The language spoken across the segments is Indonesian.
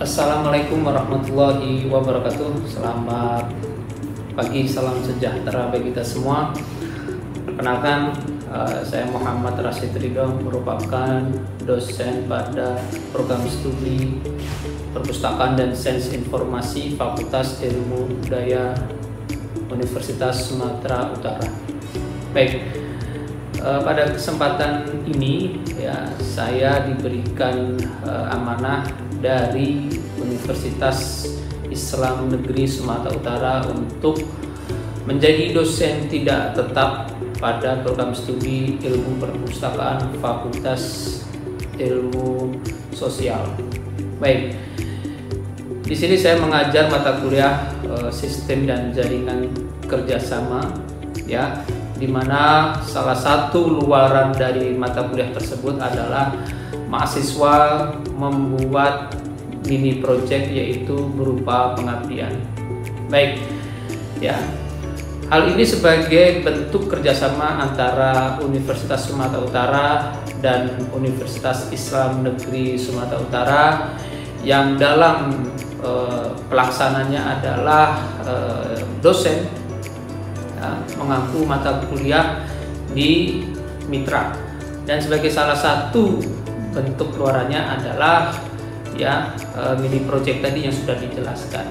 Assalamualaikum warahmatullahi wabarakatuh. Selamat pagi, salam sejahtera bagi kita semua. Perkenalkan, saya Muhammad Rashid Ridho, merupakan dosen pada program studi Perpustakaan dan Sains Informasi Fakultas Ilmu Budaya Universitas Sumatera Utara. Baik, pada kesempatan ini ya saya diberikan amanah dari Universitas Islam Negeri Sumatera Utara untuk menjadi dosen tidak tetap pada program studi Ilmu Perpustakaan Fakultas Ilmu Sosial. Baik, di sini saya mengajar mata kuliah Sistem dan Jaringan Kerjasama, ya, di mana salah satu luaran dari mata kuliah tersebut adalah mahasiswa membuat mini project, yaitu berupa pengabdian. Baik, ya, hal ini sebagai bentuk kerjasama antara Universitas Sumatera Utara dan Universitas Islam Negeri Sumatera Utara yang dalam pelaksananya adalah dosen ya, mengampu mata kuliah di mitra, dan sebagai salah satu bentuk luarannya adalah ya mini project tadi yang sudah dijelaskan.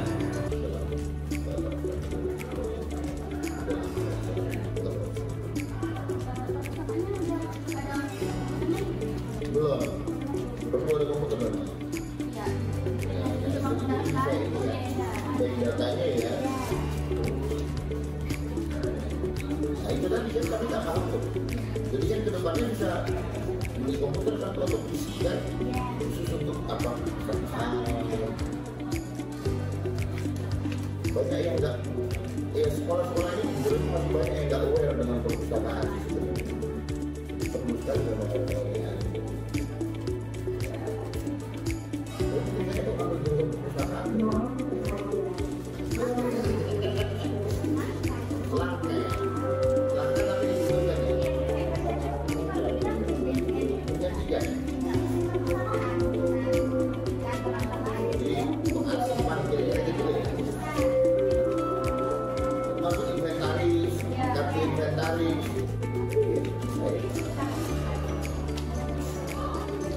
Datanya ya. Nah, itu tadi kan kami tak tahu tuh. Jadi kan kedepannya bisa beli komputer satu atau PC kan, khusus untuk apa? Banyak yang enggak, ya sekolah-sekolah ini masih banyak yang enggak aware dengan perpustakaan. Perlu sekali dengan perpustakaan. Mungkin itu kalau jurusan perpustakaan.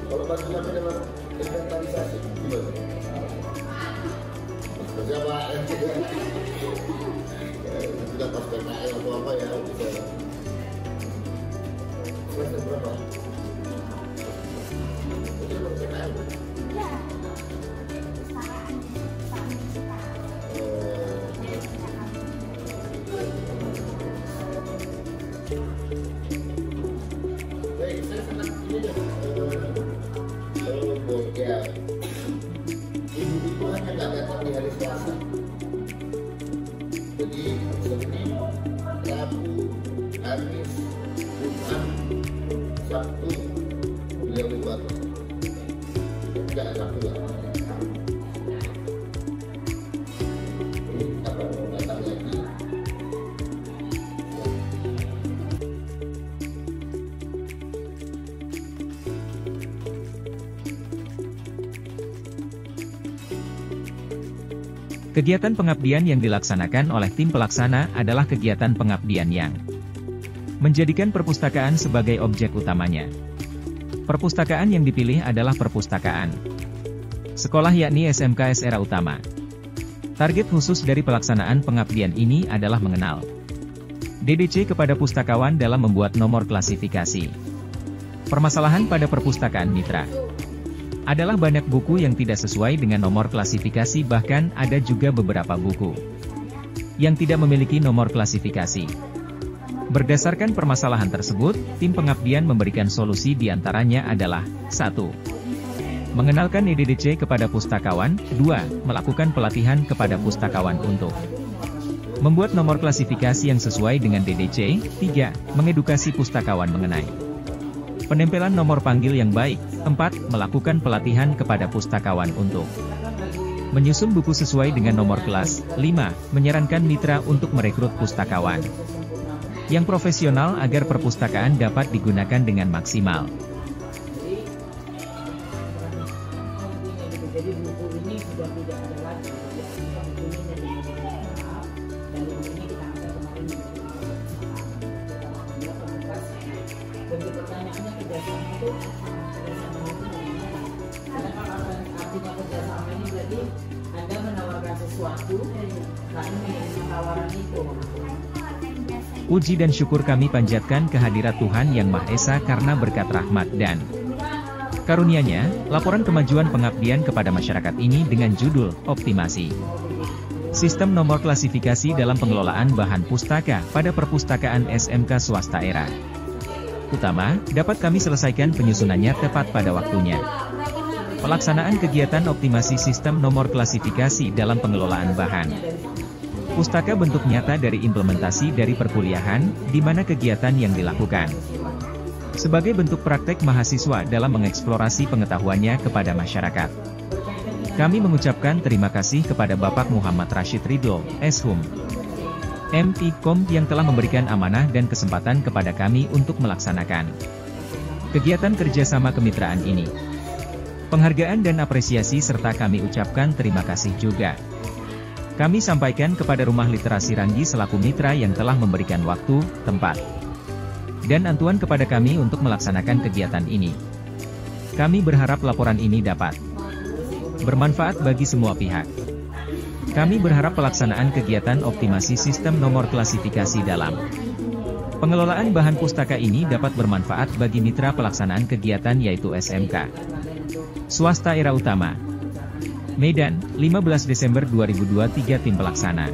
Kalau bantu sampai dalam inventarisasi gimana? Siapa yang sudah pas PKL atau apa ya? Semester berapa? Itu belum PKL. Baik, saya senang ini deh. Ya, ibu-ibu hanya nggak datang di hari Selasa. Jadi Senin, Rabu, Kamis, Jumat, Sabtu beliau buat. Nggak Sabtu lah. Ini apa mau datang lagi? Kegiatan pengabdian yang dilaksanakan oleh tim pelaksana adalah kegiatan pengabdian yang menjadikan perpustakaan sebagai objek utamanya. Perpustakaan yang dipilih adalah perpustakaan sekolah, yakni SMK SRA Utama. Target khusus dari pelaksanaan pengabdian ini adalah mengenal DDC kepada pustakawan dalam membuat nomor klasifikasi Permasalahan pada perpustakaan mitra adalah banyak buku yang tidak sesuai dengan nomor klasifikasi, bahkan ada juga beberapa buku yang tidak memiliki nomor klasifikasi. Berdasarkan permasalahan tersebut, tim pengabdian memberikan solusi diantaranya adalah 1. Mengenalkan EDDC kepada pustakawan. 2. Melakukan pelatihan kepada pustakawan untuk membuat nomor klasifikasi yang sesuai dengan DDC. 3. Mengedukasi pustakawan mengenai penempelan nomor panggil yang baik. 4. Melakukan pelatihan kepada pustakawan untuk menyusun buku sesuai dengan nomor kelas. 5. Menyarankan mitra untuk merekrut pustakawan yang profesional agar perpustakaan dapat digunakan dengan maksimal. Jadi buku ini sudah tidak ada lagi. Dan buku ini kita angkat kemarin bagi pertanyaannya kerjasama itu karena kalau artinya kerjasama ini berarti Anda menawarkan sesuatu, kami menerima tawaran itu. Puji dan syukur kami panjatkan kehadirat Tuhan Yang Maha Esa karena berkat rahmat dan karunia-Nya, laporan kemajuan pengabdian kepada masyarakat ini dengan judul Optimasi Sistem Nomor Klasifikasi dalam Pengelolaan Bahan Pustaka pada Perpustakaan SMK Swasta Era Utama, dapat kami selesaikan penyusunannya tepat pada waktunya. Pelaksanaan kegiatan optimasi sistem nomor klasifikasi dalam pengelolaan bahan pustaka bentuk nyata dari implementasi dari perkuliahan, di mana kegiatan yang dilakukan sebagai bentuk praktek mahasiswa dalam mengeksplorasi pengetahuannya kepada masyarakat. Kami mengucapkan terima kasih kepada Bapak Muhammad Rashid Ridho, Shum, M.Kom yang telah memberikan amanah dan kesempatan kepada kami untuk melaksanakan kegiatan kerjasama kemitraan ini. Penghargaan dan apresiasi serta kami ucapkan terima kasih juga kami sampaikan kepada Rumah Literasi Ranggi selaku mitra yang telah memberikan waktu, tempat, dan bantuan kepada kami untuk melaksanakan kegiatan ini. Kami berharap laporan ini dapat bermanfaat bagi semua pihak. Kami berharap pelaksanaan kegiatan optimasi sistem nomor klasifikasi dalam pengelolaan bahan pustaka ini dapat bermanfaat bagi mitra pelaksanaan kegiatan yaitu SMK Swasta Era Utama Medan, 15 Desember 2023. Tim pelaksana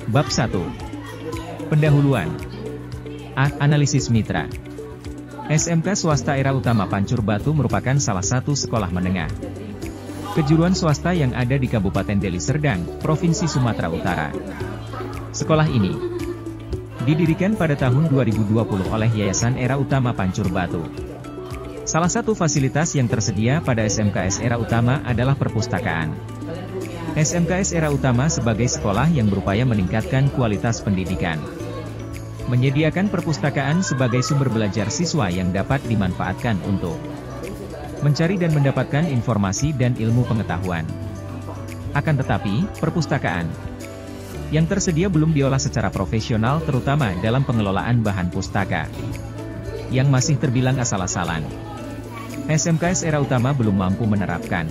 Bab 1. Pendahuluan. Analisis mitra. SMK Swasta Era Utama Pancur Batu merupakan salah satu sekolah menengah kejuruan swasta yang ada di Kabupaten Deli Serdang, Provinsi Sumatera Utara. Sekolah ini didirikan pada tahun 2020 oleh Yayasan Era Utama Pancur Batu. Salah satu fasilitas yang tersedia pada SMKS Era Utama adalah perpustakaan. SMKS Era Utama sebagai sekolah yang berupaya meningkatkan kualitas pendidikan, menyediakan perpustakaan sebagai sumber belajar siswa yang dapat dimanfaatkan untuk mencari dan mendapatkan informasi dan ilmu pengetahuan. Akan tetapi, perpustakaan yang tersedia belum diolah secara profesional terutama dalam pengelolaan bahan pustaka yang masih terbilang asal-asalan. SMKS Era Utama belum mampu menerapkan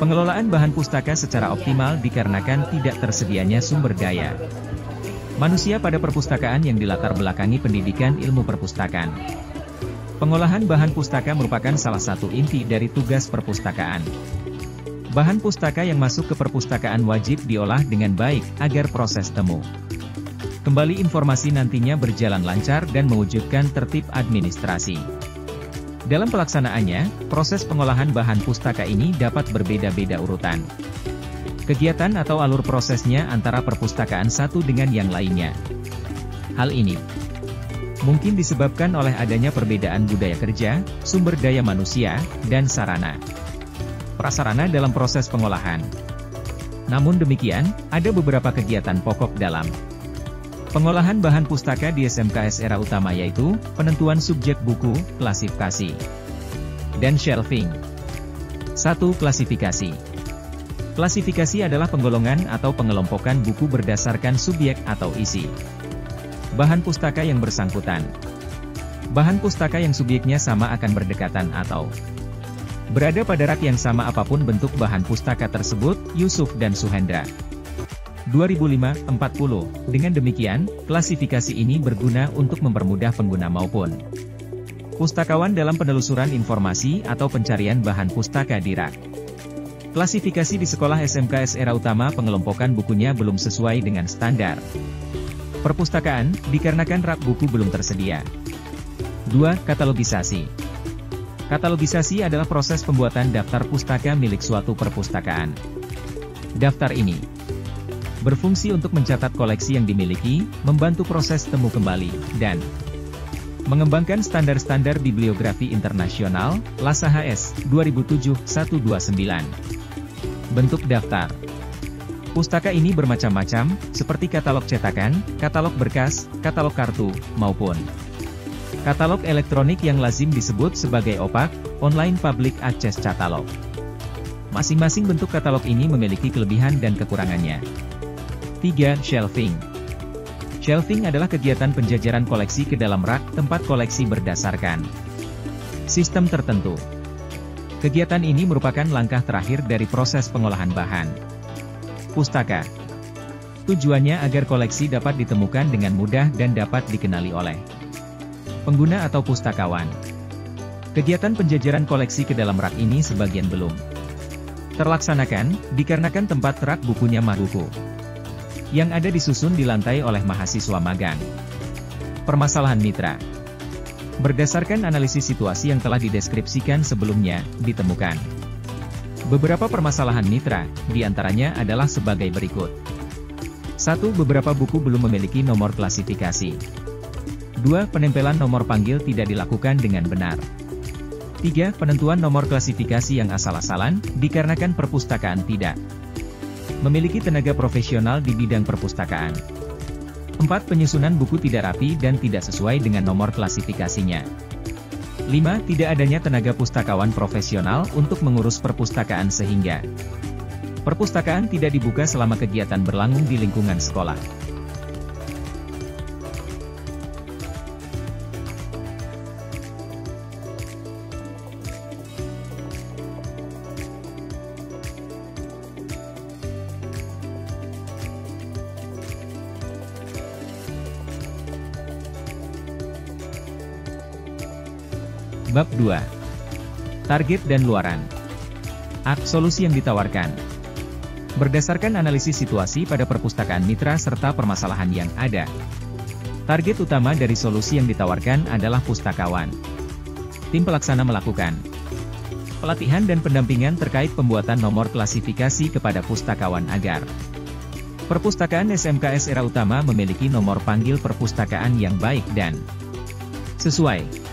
pengelolaan bahan pustaka secara optimal dikarenakan tidak tersedianya sumber daya manusia pada perpustakaan yang dilatar belakangi pendidikan ilmu perpustakaan. Pengolahan bahan pustaka merupakan salah satu inti dari tugas perpustakaan. Bahan pustaka yang masuk ke perpustakaan wajib diolah dengan baik, agar proses temu kembali informasi nantinya berjalan lancar dan mewujudkan tertib administrasi. Dalam pelaksanaannya, proses pengolahan bahan pustaka ini dapat berbeda-beda urutan kegiatan atau alur prosesnya antara perpustakaan satu dengan yang lainnya. Hal ini mungkin disebabkan oleh adanya perbedaan budaya kerja, sumber daya manusia, dan sarana prasarana dalam proses pengolahan. Namun demikian, ada beberapa kegiatan pokok dalam pengolahan bahan pustaka di SMKS Era Utama yaitu penentuan subjek buku, klasifikasi, dan shelving. 1. Klasifikasi. Klasifikasi adalah penggolongan atau pengelompokan buku berdasarkan subjek atau isi. Bahan pustaka yang bersangkutan. Bahan pustaka yang subjeknya sama akan berdekatan atau berada pada rak yang sama apapun bentuk bahan pustaka tersebut, Yusuf dan Suhendra. 2005-40. Dengan demikian, klasifikasi ini berguna untuk mempermudah pengguna maupun pustakawan dalam penelusuran informasi atau pencarian bahan pustaka di rak. Klasifikasi di sekolah SMK SRA Utama pengelompokan bukunya belum sesuai dengan standar perpustakaan, dikarenakan rak buku belum tersedia. 2. Katalogisasi. Katalogisasi adalah proses pembuatan daftar pustaka milik suatu perpustakaan. Daftar ini berfungsi untuk mencatat koleksi yang dimiliki, membantu proses temu kembali, dan mengembangkan standar-standar bibliografi internasional, LASAHS, 2007-129. Bentuk daftar. Pustaka ini bermacam-macam, seperti katalog cetakan, katalog berkas, katalog kartu, maupun katalog elektronik yang lazim disebut sebagai OPAC, Online Public Access Catalog. Masing-masing bentuk katalog ini memiliki kelebihan dan kekurangannya. 3. Shelving. Shelving adalah kegiatan penjajaran koleksi ke dalam rak tempat koleksi berdasarkan sistem tertentu. Kegiatan ini merupakan langkah terakhir dari proses pengolahan bahan pustaka. Tujuannya agar koleksi dapat ditemukan dengan mudah dan dapat dikenali oleh pengguna atau pustakawan. Kegiatan penjajaran koleksi ke dalam rak ini sebagian belum terlaksanakan, dikarenakan tempat rak bukunya buku yang ada disusun di lantai oleh mahasiswa magang. Permasalahan mitra. Berdasarkan analisis situasi yang telah dideskripsikan sebelumnya, ditemukan beberapa permasalahan mitra, diantaranya adalah sebagai berikut. 1. Beberapa buku belum memiliki nomor klasifikasi. 2. Penempelan nomor panggil tidak dilakukan dengan benar. 3. Penentuan nomor klasifikasi yang asal-asalan, dikarenakan perpustakaan tidak memiliki tenaga profesional di bidang perpustakaan. 4. Penyusunan buku tidak rapi dan tidak sesuai dengan nomor klasifikasinya. 5. Tidak adanya tenaga pustakawan profesional untuk mengurus perpustakaan sehingga perpustakaan tidak dibuka selama kegiatan berlangsung di lingkungan sekolah. Bab 2. Target dan luaran. Solusi yang ditawarkan. Berdasarkan analisis situasi pada perpustakaan mitra serta permasalahan yang ada, target utama dari solusi yang ditawarkan adalah pustakawan. Tim pelaksana melakukan pelatihan dan pendampingan terkait pembuatan nomor klasifikasi kepada pustakawan agar perpustakaan SMK SRA Utama memiliki nomor panggil perpustakaan yang baik dan sesuai.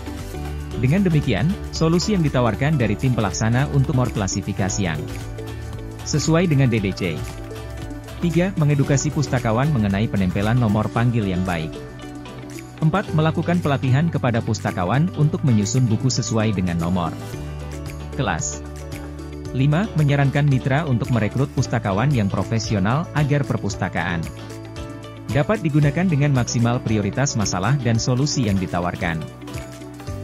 Dengan demikian, solusi yang ditawarkan dari tim pelaksana untuk nomor klasifikasi yang sesuai dengan DDC. 3. Mengedukasi pustakawan mengenai penempelan nomor panggil yang baik. 4. Melakukan pelatihan kepada pustakawan untuk menyusun buku sesuai dengan nomor kelas. 5. Menyarankan mitra untuk merekrut pustakawan yang profesional agar perpustakaan dapat digunakan dengan maksimal prioritas masalah dan solusi yang ditawarkan.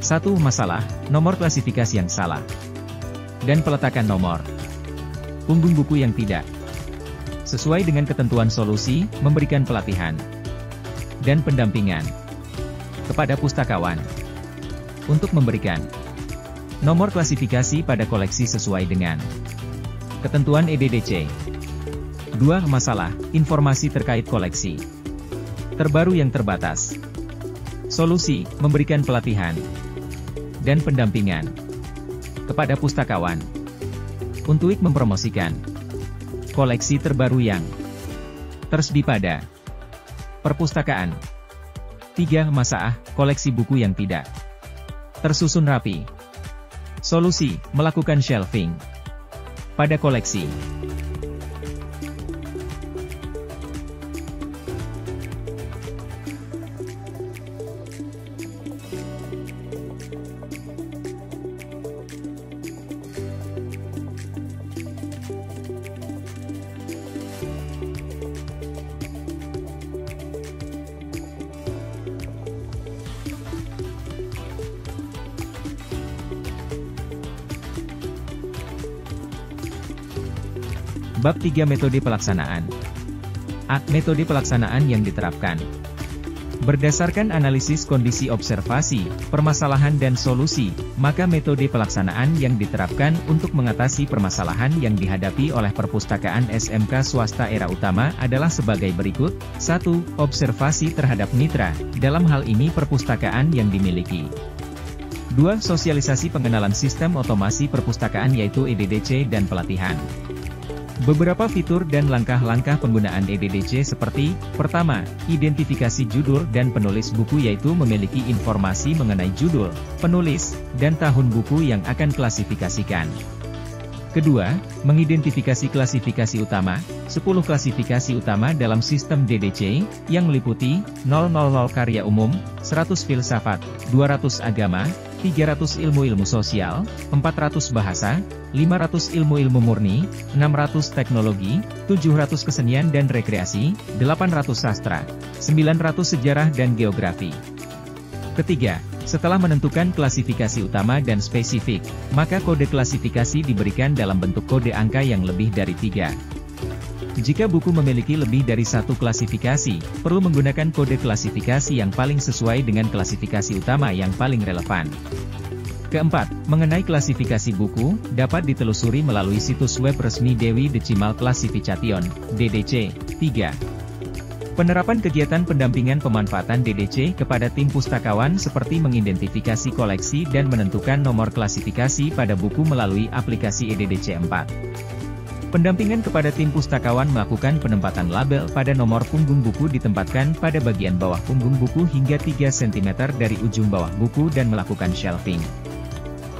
1. Masalah, nomor klasifikasi yang salah, dan peletakan nomor punggung buku yang tidak sesuai dengan ketentuan solusi, memberikan pelatihan dan pendampingan kepada pustakawan untuk memberikan nomor klasifikasi pada koleksi sesuai dengan ketentuan EDDC. 2. Masalah, informasi terkait koleksi terbaru yang terbatas. Solusi, memberikan pelatihan dan pendampingan kepada pustakawan untuk mempromosikan koleksi terbaru yang tersedia pada perpustakaan. 3. Masalah, koleksi buku yang tidak tersusun rapi. Solusi, melakukan shelving pada koleksi. Bab 3 Metode Pelaksanaan. A. Metode pelaksanaan yang diterapkan. Berdasarkan analisis kondisi observasi, permasalahan dan solusi, maka metode pelaksanaan yang diterapkan untuk mengatasi permasalahan yang dihadapi oleh perpustakaan SMK swasta era utama adalah sebagai berikut. 1. Observasi terhadap mitra, dalam hal ini perpustakaan yang dimiliki. 2. Sosialisasi pengenalan sistem otomasi perpustakaan yaitu EDDC dan pelatihan. Beberapa fitur dan langkah-langkah penggunaan EDDC seperti, pertama, identifikasi judul dan penulis buku yaitu memiliki informasi mengenai judul, penulis, dan tahun buku yang akan klasifikasikan. Kedua, mengidentifikasi klasifikasi utama, 10 klasifikasi utama dalam sistem DDC, yang meliputi, 000 karya umum, 100 filsafat, 200 agama, 300 ilmu-ilmu sosial, 400 bahasa, 500 ilmu-ilmu murni, 600 teknologi, 700 kesenian dan rekreasi, 800 sastra, 900 sejarah dan geografi. Ketiga, setelah menentukan klasifikasi utama dan spesifik, maka kode klasifikasi diberikan dalam bentuk kode angka yang lebih dari 3. Jika buku memiliki lebih dari satu klasifikasi, perlu menggunakan kode klasifikasi yang paling sesuai dengan klasifikasi utama yang paling relevan. Keempat, mengenai klasifikasi buku, dapat ditelusuri melalui situs web resmi Dewi Decimal Classification, DDC. 3. Penerapan kegiatan pendampingan pemanfaatan DDC kepada tim pustakawan seperti mengidentifikasi koleksi dan menentukan nomor klasifikasi pada buku melalui aplikasi EDDC 4. Pendampingan kepada tim pustakawan melakukan penempatan label pada nomor punggung buku ditempatkan pada bagian bawah punggung buku hingga 3 cm dari ujung bawah buku dan melakukan shelving.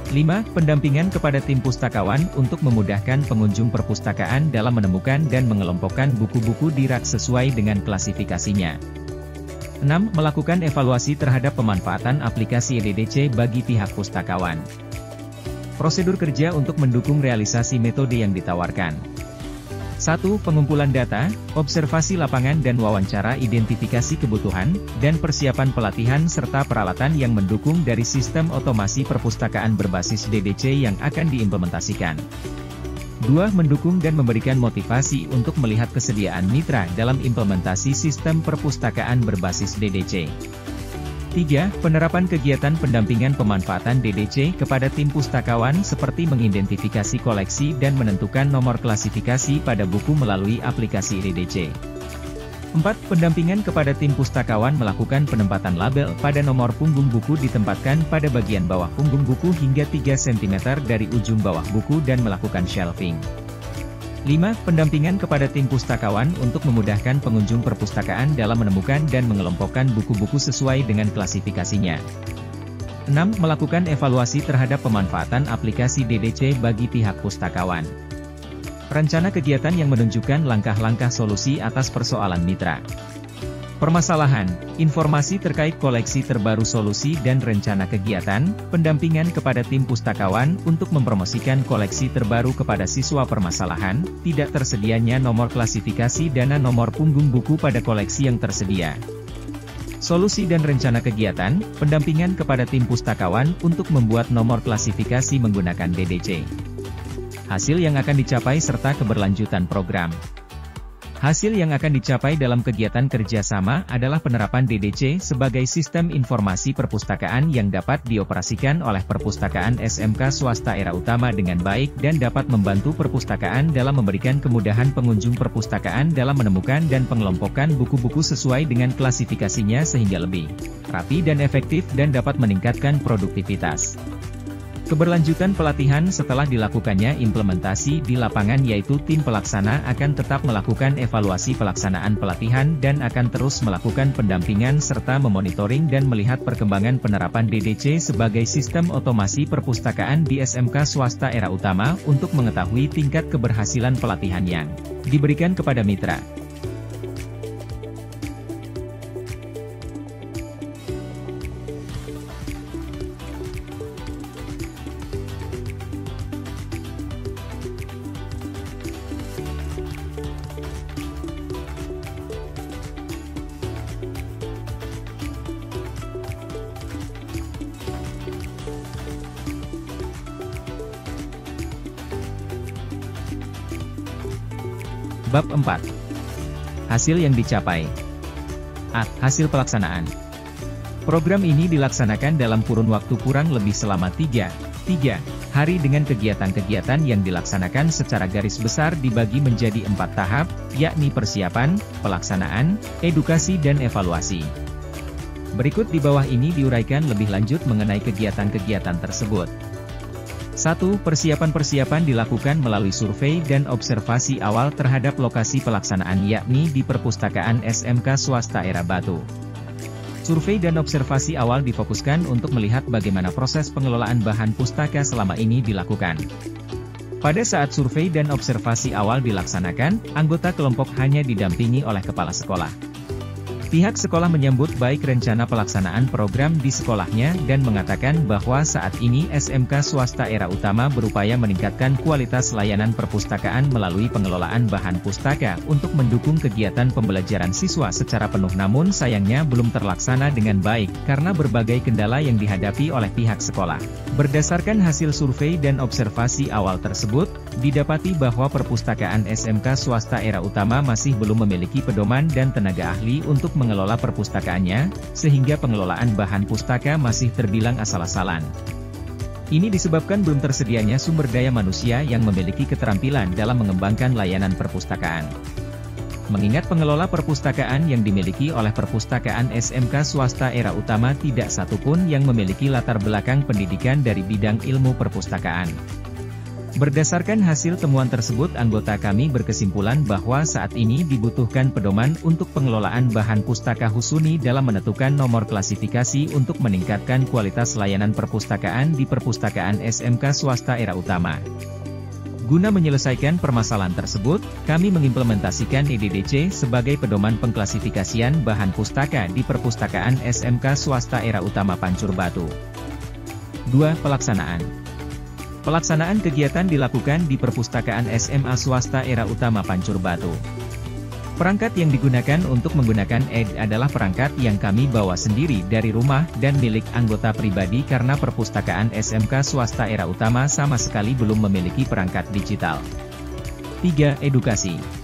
5. Pendampingan kepada tim pustakawan untuk memudahkan pengunjung perpustakaan dalam menemukan dan mengelompokkan buku-buku di rak sesuai dengan klasifikasinya. 6. Melakukan evaluasi terhadap pemanfaatan aplikasi EDDC bagi pihak pustakawan. Prosedur kerja untuk mendukung realisasi metode yang ditawarkan. 1. Pengumpulan data, observasi lapangan dan wawancara identifikasi kebutuhan, dan persiapan pelatihan serta peralatan yang mendukung dari sistem otomasi perpustakaan berbasis DDC yang akan diimplementasikan. 2. Mendukung dan memberikan motivasi untuk melihat kesediaan mitra dalam implementasi sistem perpustakaan berbasis DDC. 3. Penerapan kegiatan pendampingan pemanfaatan DDC kepada tim pustakawan seperti mengidentifikasi koleksi dan menentukan nomor klasifikasi pada buku melalui aplikasi DDC. 4. Pendampingan kepada tim pustakawan melakukan penempatan label pada nomor punggung buku ditempatkan pada bagian bawah punggung buku hingga 3 cm dari ujung bawah buku dan melakukan shelving. 5. Pendampingan kepada tim pustakawan untuk memudahkan pengunjung perpustakaan dalam menemukan dan mengelompokkan buku-buku sesuai dengan klasifikasinya. 6. Melakukan evaluasi terhadap pemanfaatan aplikasi DDC bagi pihak pustakawan. Rencana kegiatan yang menunjukkan langkah-langkah solusi atas persoalan mitra. Permasalahan, informasi terkait koleksi terbaru solusi dan rencana kegiatan, pendampingan kepada tim pustakawan untuk mempromosikan koleksi terbaru kepada siswa permasalahan, tidak tersedianya nomor klasifikasi dana nomor punggung buku pada koleksi yang tersedia. Solusi dan rencana kegiatan, pendampingan kepada tim pustakawan untuk membuat nomor klasifikasi menggunakan DDC. Hasil yang akan dicapai serta keberlanjutan program. Hasil yang akan dicapai dalam kegiatan kerjasama adalah penerapan DDC sebagai sistem informasi perpustakaan yang dapat dioperasikan oleh perpustakaan SMK swasta era utama dengan baik dan dapat membantu perpustakaan dalam memberikan kemudahan pengunjung perpustakaan dalam menemukan dan pengelompokan buku-buku sesuai dengan klasifikasinya sehingga lebih rapi dan efektif dan dapat meningkatkan produktivitas. Keberlanjutan pelatihan setelah dilakukannya implementasi di lapangan yaitu tim pelaksana akan tetap melakukan evaluasi pelaksanaan pelatihan dan akan terus melakukan pendampingan serta memonitoring dan melihat perkembangan penerapan DDC sebagai sistem otomasi perpustakaan di SMK swasta era utama untuk mengetahui tingkat keberhasilan pelatihan yang diberikan kepada mitra. Bab 4. Hasil yang dicapai. A. Hasil pelaksanaan. Program ini dilaksanakan dalam kurun waktu kurang lebih selama 3 hari dengan kegiatan-kegiatan yang dilaksanakan secara garis besar dibagi menjadi 4 tahap, yakni persiapan, pelaksanaan, edukasi dan evaluasi. Berikut di bawah ini diuraikan lebih lanjut mengenai kegiatan-kegiatan tersebut. 1. Persiapan-persiapan dilakukan melalui survei dan observasi awal terhadap lokasi pelaksanaan yakni di Perpustakaan SMK Swasta Era Batu. Survei dan observasi awal difokuskan untuk melihat bagaimana proses pengelolaan bahan pustaka selama ini dilakukan. Pada saat survei dan observasi awal dilaksanakan, anggota kelompok hanya didampingi oleh kepala sekolah. Pihak sekolah menyambut baik rencana pelaksanaan program di sekolahnya dan mengatakan bahwa saat ini SMK Swasta Era Utama berupaya meningkatkan kualitas layanan perpustakaan melalui pengelolaan bahan pustaka untuk mendukung kegiatan pembelajaran siswa secara penuh, namun sayangnya belum terlaksana dengan baik karena berbagai kendala yang dihadapi oleh pihak sekolah. Berdasarkan hasil survei dan observasi awal tersebut, didapati bahwa perpustakaan SMK Swasta Era Utama masih belum memiliki pedoman dan tenaga ahli untuk mengelola perpustakaannya, sehingga pengelolaan bahan pustaka masih terbilang asal-asalan. Ini disebabkan belum tersedianya sumber daya manusia yang memiliki keterampilan dalam mengembangkan layanan perpustakaan. Mengingat pengelola perpustakaan yang dimiliki oleh Perpustakaan SMK Swasta Era Utama tidak satupun yang memiliki latar belakang pendidikan dari bidang ilmu perpustakaan. Berdasarkan hasil temuan tersebut, anggota kami berkesimpulan bahwa saat ini dibutuhkan pedoman untuk pengelolaan bahan pustaka Husuni dalam menentukan nomor klasifikasi untuk meningkatkan kualitas layanan perpustakaan di Perpustakaan SMK Swasta Era Utama. Guna menyelesaikan permasalahan tersebut, kami mengimplementasikan EDDC sebagai pedoman pengklasifikasian bahan pustaka di Perpustakaan SMK Swasta Era Utama Pancur Batu. 2. Pelaksanaan. Pelaksanaan kegiatan dilakukan di Perpustakaan SMA Swasta Era Utama Pancur Batu. Perangkat yang digunakan untuk menggunakan ED adalah perangkat yang kami bawa sendiri dari rumah dan milik anggota pribadi karena Perpustakaan SMK Swasta Era Utama sama sekali belum memiliki perangkat digital. 3. Edukasi.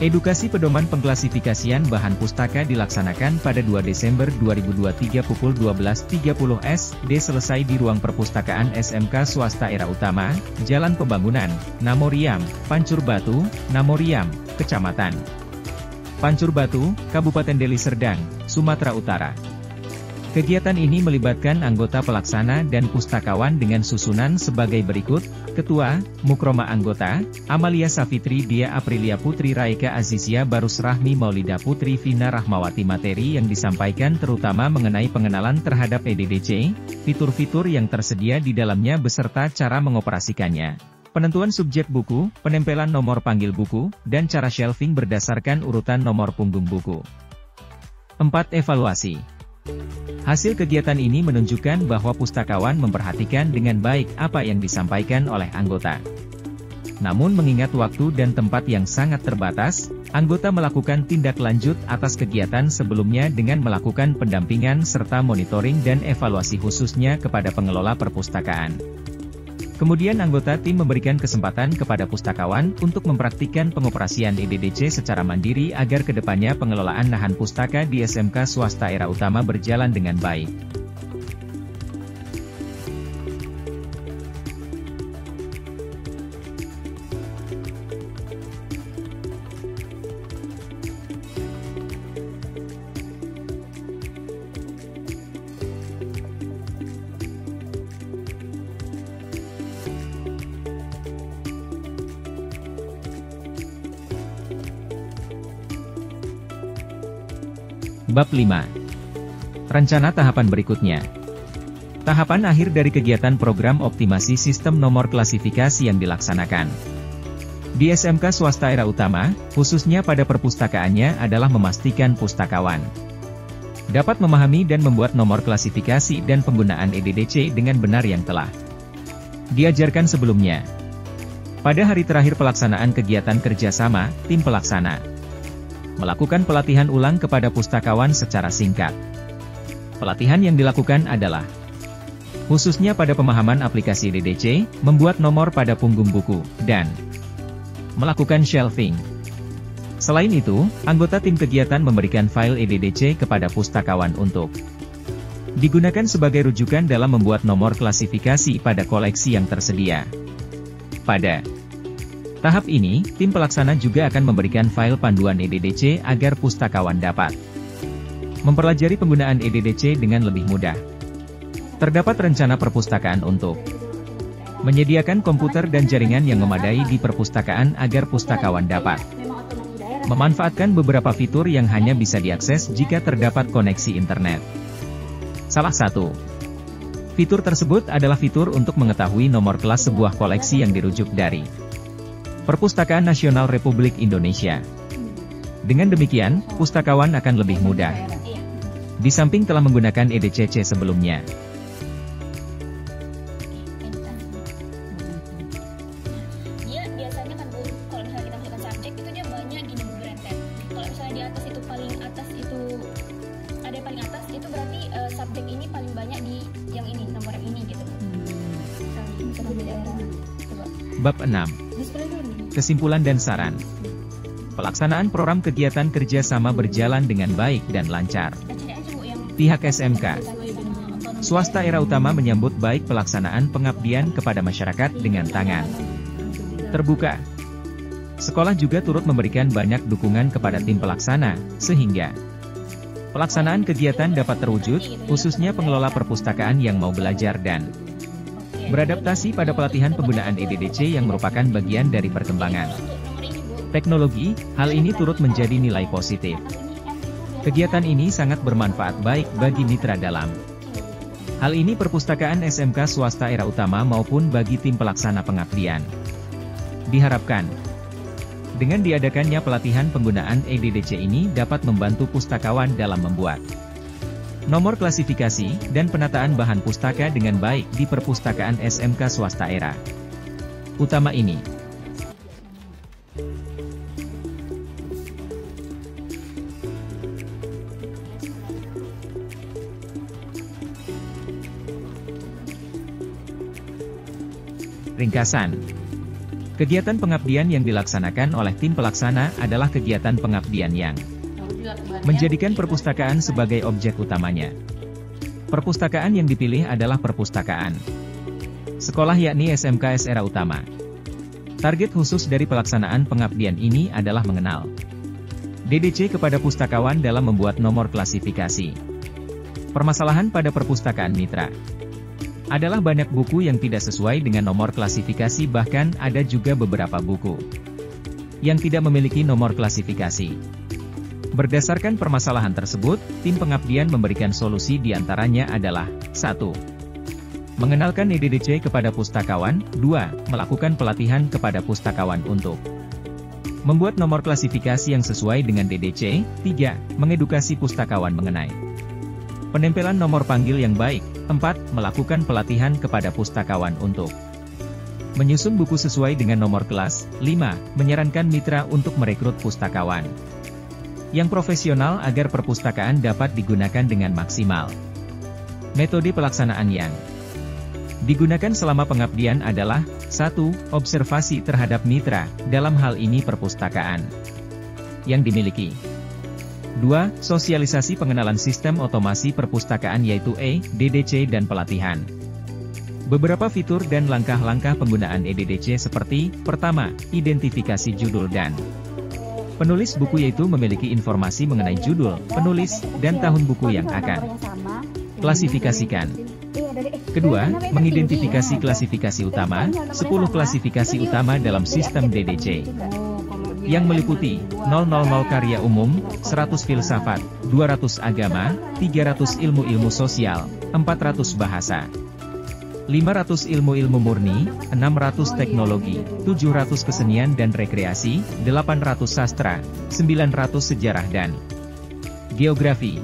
Edukasi pedoman pengklasifikasian bahan pustaka dilaksanakan pada 2 Desember 2023 pukul 12.30 SD selesai di ruang Perpustakaan SMK Swasta Era Utama, Jalan Pembangunan, Namoriam, Pancur Batu, Namoriam, Kecamatan Pancur Batu, Kabupaten Deli Serdang, Sumatera Utara. Kegiatan ini melibatkan anggota pelaksana dan pustakawan dengan susunan sebagai berikut: Ketua, Mukroma anggota, Amalia Safitri Dia Aprilia Putri Raika Azizia Barus Rahmi Maulida Putri Vina Rahmawati. Materi yang disampaikan terutama mengenai pengenalan terhadap EDDC, fitur-fitur yang tersedia di dalamnya beserta cara mengoperasikannya. Penentuan subjek buku, penempelan nomor panggil buku, dan cara shelving berdasarkan urutan nomor punggung buku. 4. Evaluasi. Hasil kegiatan ini menunjukkan bahwa pustakawan memperhatikan dengan baik apa yang disampaikan oleh anggota. Namun mengingat waktu dan tempat yang sangat terbatas, anggota melakukan tindak lanjut atas kegiatan sebelumnya dengan melakukan pendampingan serta monitoring dan evaluasi khususnya kepada pengelola perpustakaan. Kemudian anggota tim memberikan kesempatan kepada pustakawan untuk mempraktikkan pengoperasian EDDC secara mandiri agar kedepannya pengelolaan lahan pustaka di SMK Swasta Era Utama berjalan dengan baik. Bab 5. Rencana tahapan berikutnya. Tahapan akhir dari kegiatan program optimasi sistem nomor klasifikasi yang dilaksanakan di SMK Swasta Era Utama, khususnya pada perpustakaannya adalah memastikan pustakawan dapat memahami dan membuat nomor klasifikasi dan penggunaan EDDC dengan benar yang telah diajarkan sebelumnya. Pada hari terakhir pelaksanaan kegiatan kerjasama, tim pelaksana melakukan pelatihan ulang kepada pustakawan secara singkat. Pelatihan yang dilakukan adalah khususnya pada pemahaman aplikasi EDDC, membuat nomor pada punggung buku, dan melakukan shelving. Selain itu, anggota tim kegiatan memberikan file EDDC kepada pustakawan untuk digunakan sebagai rujukan dalam membuat nomor klasifikasi pada koleksi yang tersedia. Pada tahap ini, tim pelaksana juga akan memberikan file panduan EDDC agar pustakawan dapat mempelajari penggunaan EDDC dengan lebih mudah. Terdapat rencana perpustakaan untuk menyediakan komputer dan jaringan yang memadai di perpustakaan agar pustakawan dapat memanfaatkan beberapa fitur yang hanya bisa diakses jika terdapat koneksi internet. Salah satu fitur tersebut adalah fitur untuk mengetahui nomor kelas sebuah koleksi yang dirujuk dari Perpustakaan Nasional Republik Indonesia. Dengan demikian, pustakawan akan lebih mudah. Di samping telah menggunakan EDCC sebelumnya. Dia biasanya kan Bu, kalau misalnya kita masukkan subjek itu dia banyak gini berentet. Kalau misalnya di atas itu paling atas itu ada yang paling atas itu berarti subjek ini paling banyak di yang ini, nomor yang ini gitu. Bab 6. Kesimpulan dan saran. Pelaksanaan program kegiatan kerjasama berjalan dengan baik dan lancar. Pihak SMK Swasta Era Utama menyambut baik pelaksanaan pengabdian kepada masyarakat dengan tangan terbuka. Sekolah juga turut memberikan banyak dukungan kepada tim pelaksana, sehingga pelaksanaan kegiatan dapat terwujud, khususnya pengelola perpustakaan yang mau belajar dan beradaptasi pada pelatihan penggunaan EDDC yang merupakan bagian dari perkembangan teknologi. Hal ini turut menjadi nilai positif. Kegiatan ini sangat bermanfaat baik bagi mitra dalam hal ini perpustakaan SMK Swasta Era Utama maupun bagi tim pelaksana pengabdian. Diharapkan dengan diadakannya pelatihan penggunaan EDDC ini dapat membantu pustakawan dalam membuat nomor klasifikasi dan penataan bahan pustaka dengan baik di perpustakaan SMK Swasta Era Utama ini. Ringkasan. Kegiatan pengabdian yang dilaksanakan oleh tim pelaksana adalah kegiatan pengabdian yang menjadikan perpustakaan sebagai objek utamanya. Perpustakaan yang dipilih adalah perpustakaan sekolah yakni SMK Era Utama. Target khusus dari pelaksanaan pengabdian ini adalah mengenal DDC kepada pustakawan dalam membuat nomor klasifikasi. Permasalahan pada perpustakaan mitra adalah banyak buku yang tidak sesuai dengan nomor klasifikasi, bahkan ada juga beberapa buku yang tidak memiliki nomor klasifikasi. Berdasarkan permasalahan tersebut, tim pengabdian memberikan solusi diantaranya adalah 1. Mengenalkan EDDC kepada pustakawan. 2. Melakukan pelatihan kepada pustakawan untuk membuat nomor klasifikasi yang sesuai dengan DDC. 3. Mengedukasi pustakawan mengenai penempelan nomor panggil yang baik. 4. Melakukan pelatihan kepada pustakawan untuk menyusun buku sesuai dengan nomor kelas. 5. Menyarankan mitra untuk merekrut pustakawan yang profesional agar perpustakaan dapat digunakan dengan maksimal. Metode pelaksanaan yang digunakan selama pengabdian adalah 1. Observasi terhadap mitra, dalam hal ini perpustakaan yang dimiliki. 2. Sosialisasi pengenalan sistem otomasi perpustakaan yaitu EDDC dan pelatihan. Beberapa fitur dan langkah-langkah penggunaan EDDC seperti, pertama, identifikasi judul dan penulis buku yaitu memiliki informasi mengenai judul, penulis, dan tahun buku yang akan klasifikasikan. Kedua, mengidentifikasi klasifikasi utama, 10 klasifikasi utama dalam sistem DDC. Yang meliputi, 000 karya umum, 100 filsafat, 200 agama, 300 ilmu-ilmu sosial, 400 bahasa, 500 ilmu-ilmu murni, 600 teknologi, 700 kesenian dan rekreasi, 800 sastra, 900 sejarah dan geografi.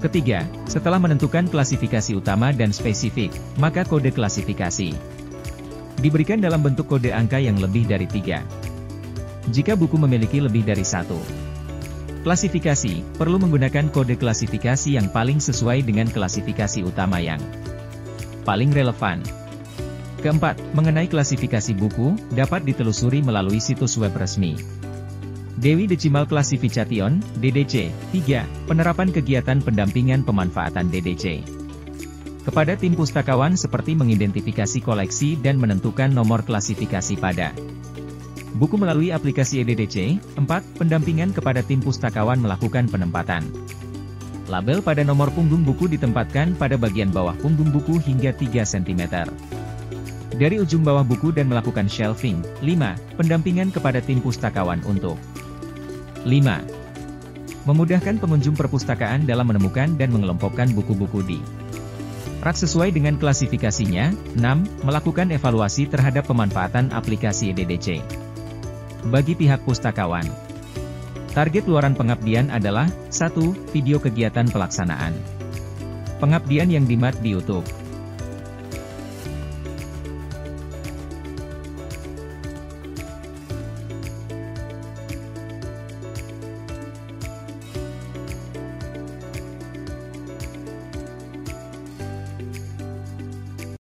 Ketiga, setelah menentukan klasifikasi utama dan spesifik, maka kode klasifikasi diberikan dalam bentuk kode angka yang lebih dari 3. Jika buku memiliki lebih dari 1 klasifikasi, perlu menggunakan kode klasifikasi yang paling sesuai dengan klasifikasi utama yang paling relevan. Keempat, mengenai klasifikasi buku, dapat ditelusuri melalui situs web resmi Dewi Decimal Classification, DDC. 3. Penerapan kegiatan pendampingan pemanfaatan DDC. Kepada tim pustakawan seperti mengidentifikasi koleksi dan menentukan nomor klasifikasi pada buku melalui aplikasi EDDC. 4. Pendampingan kepada tim pustakawan melakukan penempatan label pada nomor punggung buku ditempatkan pada bagian bawah punggung buku hingga 3 cm dari ujung bawah buku dan melakukan shelving. 5. Pendampingan kepada tim pustakawan untuk 5. Memudahkan pengunjung perpustakaan dalam menemukan dan mengelompokkan buku-buku di rak sesuai dengan klasifikasinya. 6. Melakukan evaluasi terhadap pemanfaatan aplikasi EDDC bagi pihak pustakawan. Target luaran pengabdian adalah 1. Video kegiatan pelaksanaan pengabdian yang dimuat di YouTube.